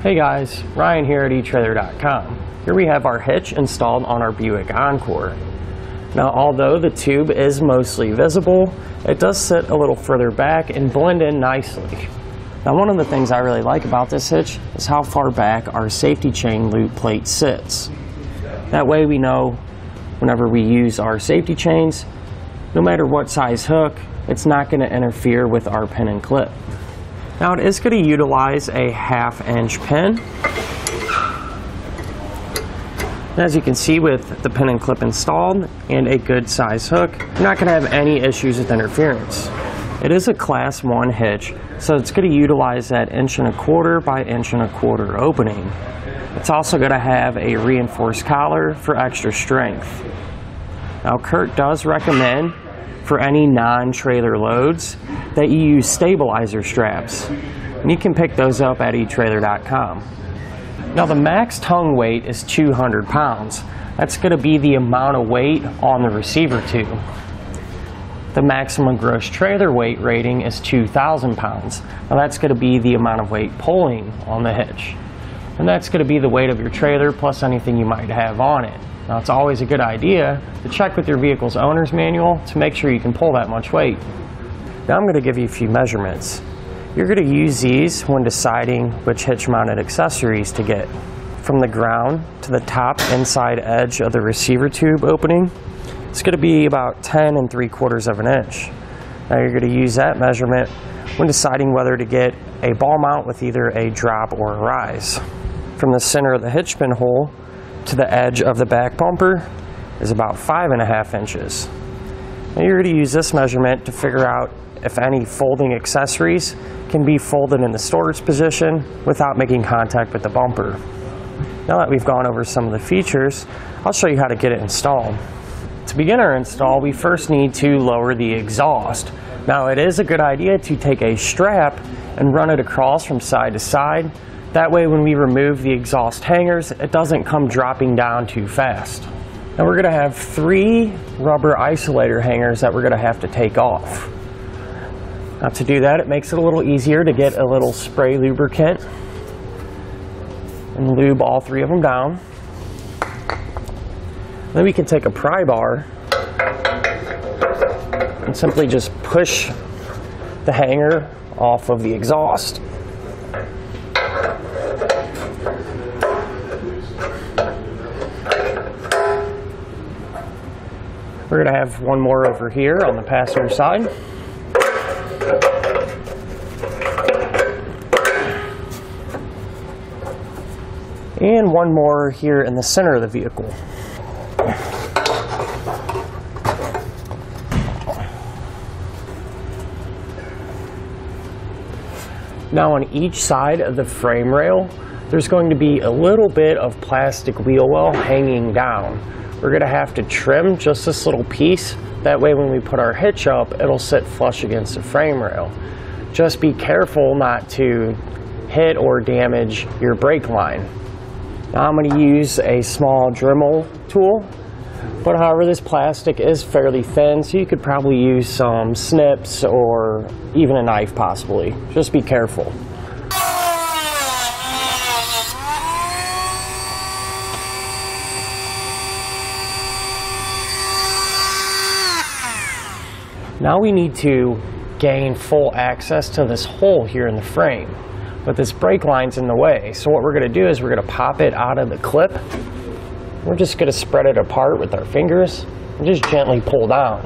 Hey guys, Ryan here at etrailer.com. Here we have our hitch installed on our Buick Encore. Now although the tube is mostly visible, it does sit a little further back and blend in nicely. Now one of the things I really like about this hitch is how far back our safety chain loop plate sits. That way we know whenever we use our safety chains, no matter what size hook, it's not going to interfere with our pin and clip. Now it is going to utilize a 1/2-inch pin. As you can see, with the pin and clip installed and a good size hook, you're not going to have any issues with interference. It is a class 1 hitch, so it's going to utilize that 1¼ by 1¼ opening. It's also going to have a reinforced collar for extra strength. Now Curt does recommend for any non-trailer loads that you use stabilizer straps, and you can pick those up at etrailer.com. Now the max tongue weight is 200 pounds. That's going to be the amount of weight on the receiver tube. The maximum gross trailer weight rating is 2,000 pounds. Now that's going to be the amount of weight pulling on the hitch. And that's going to be the weight of your trailer plus anything you might have on it. Now it's always a good idea to check with your vehicle's owner's manual to make sure you can pull that much weight. Now I'm going to give you a few measurements. You're going to use these when deciding which hitch mounted accessories to get. From the ground to the top inside edge of the receiver tube opening, it's going to be about 10 3/4 inches. Now you're going to use that measurement when deciding whether to get a ball mount with either a drop or a rise. From the center of the hitch pin hole to the edge of the back bumper is about 5½ inches. Now you're going to use this measurement to figure out if any folding accessories can be folded in the storage position without making contact with the bumper. Now that we've gone over some of the features, I'll show you how to get it installed. To begin our install, we first need to lower the exhaust. Now it is a good idea to take a strap and run it across from side to side. That way when we remove the exhaust hangers, it doesn't come dropping down too fast. Now we're going to have 3 rubber isolator hangers that we're going to have to take off. Now to do that, it makes it a little easier to get a little spray lubricant and lube all 3 of them down. Then we can take a pry bar and simply just push the hanger off of the exhaust. We're going to have one more over here on the passenger side. And one more here in the center of the vehicle. Now on each side of the frame rail, there's going to be a little bit of plastic wheel well hanging down. We're going to have to trim just this little piece. That way when we put our hitch up, it'll sit flush against the frame rail. Just be careful not to hit or damage your brake line. Now I'm going to use a small Dremel tool, but however this plastic is fairly thin, so you could probably use some snips or even a knife possibly. Just be careful. Now we need to gain full access to this hole here in the frame, but this brake line's in the way. So what we're going to do is we're going to pop it out of the clip. We're just going to spread it apart with our fingers and just gently pull down.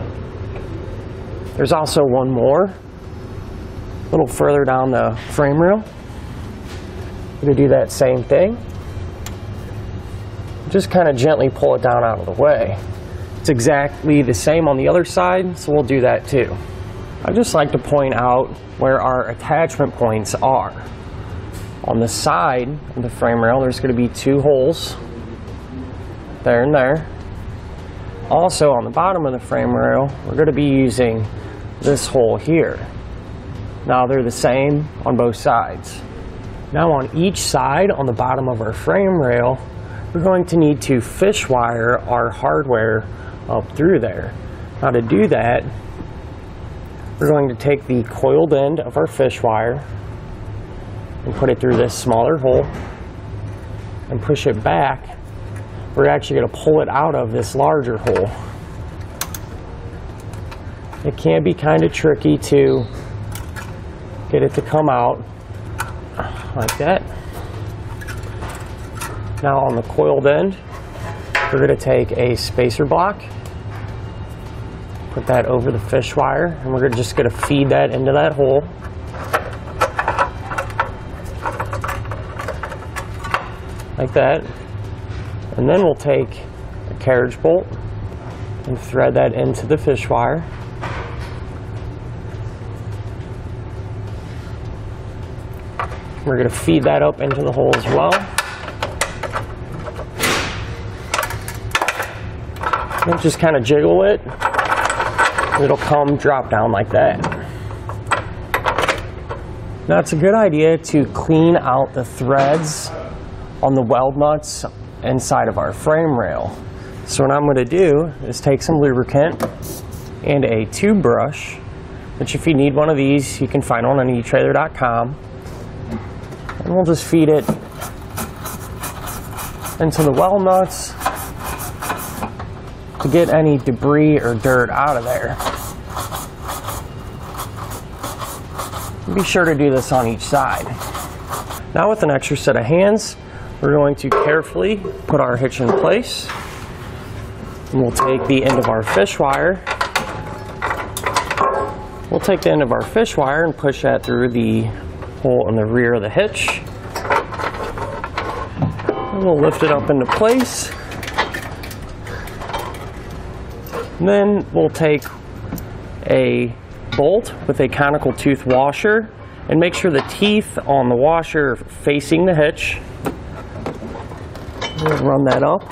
There's also one more, a little further down the frame rail. We're going to do that same thing. Just kind of gently pull it down out of the way. It's exactly the same on the other side, so we'll do that too. I'd just like to point out where our attachment points are. On the side of the frame rail, there's going to be 2 holes, there and there. Also on the bottom of the frame rail, we're going to be using this hole here. Now they're the same on both sides. Now on each side on the bottom of our frame rail, we're going to need to fish wire our hardware up through there. Now to do that, we're going to take the coiled end of our fish wire and put it through this smaller hole and push it back, we're actually going to pull it out of this larger hole. It can be kind of tricky to get it to come out like that. Now on the coiled end, we're going to take a spacer block, put that over the fish wire, and we're just going to feed that into that hole. Like that. And then we'll take a carriage bolt and thread that into the fish wire. We're going to feed that up into the hole as well. And just kind of jiggle it. It'll come drop down like that. Now it's a good idea to clean out the threads on the weld nuts inside of our frame rail. So what I'm going to do is take some lubricant and a tube brush, which if you need one of these you can find one on etrailer.com. And we'll just feed it into the weld nuts to get any debris or dirt out of there. Be sure to do this on each side. Now with an extra set of hands, we're going to carefully put our hitch in place. And we'll take the end of our fish wire. We'll take the end of our fish wire and push that through the hole in the rear of the hitch. And we'll lift it up into place. And then we'll take a bolt with a conical tooth washer and make sure the teeth on the washer are facing the hitch. We'll run that up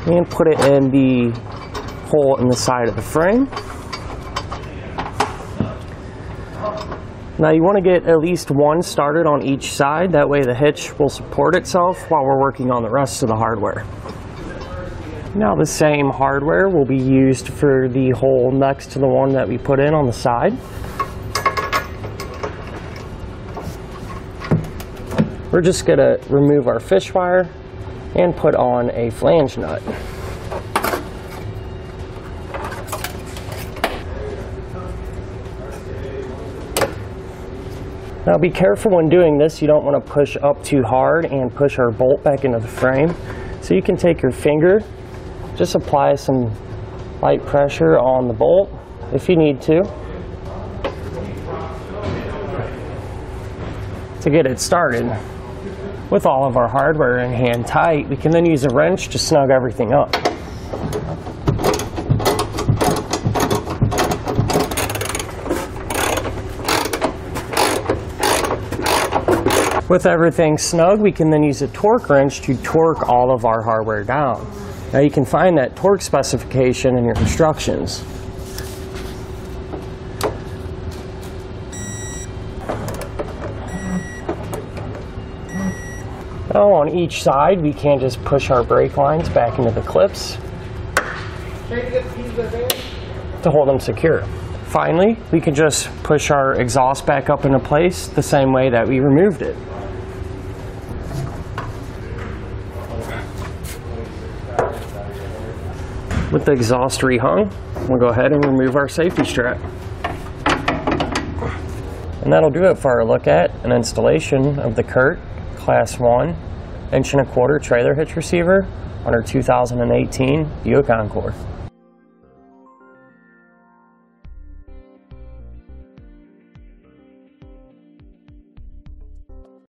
and put it in the hole in the side of the frame. Now you want to get at least one started on each side, that way the hitch will support itself while we're working on the rest of the hardware. Now the same hardware will be used for the hole next to the one that we put in on the side. We're just going to remove our fish wire and put on a flange nut. Now be careful when doing this, you don't want to push up too hard and push our bolt back into the frame. So you can take your finger, just apply some light pressure on the bolt if you need to get it started. With all of our hardware in hand tight, we can then use a wrench to snug everything up. With everything snug, we can then use a torque wrench to torque all of our hardware down. Now you can find that torque specification in your instructions. Now on each side, we can just push our brake lines back into the clips to hold them secure. Finally, we can just push our exhaust back up into place the same way that we removed it. With the exhaust rehung, we'll go ahead and remove our safety strap. And that'll do it for our look at an installation of the Curt Class 1 1.25" trailer hitch receiver on our 2018 Buick Encore.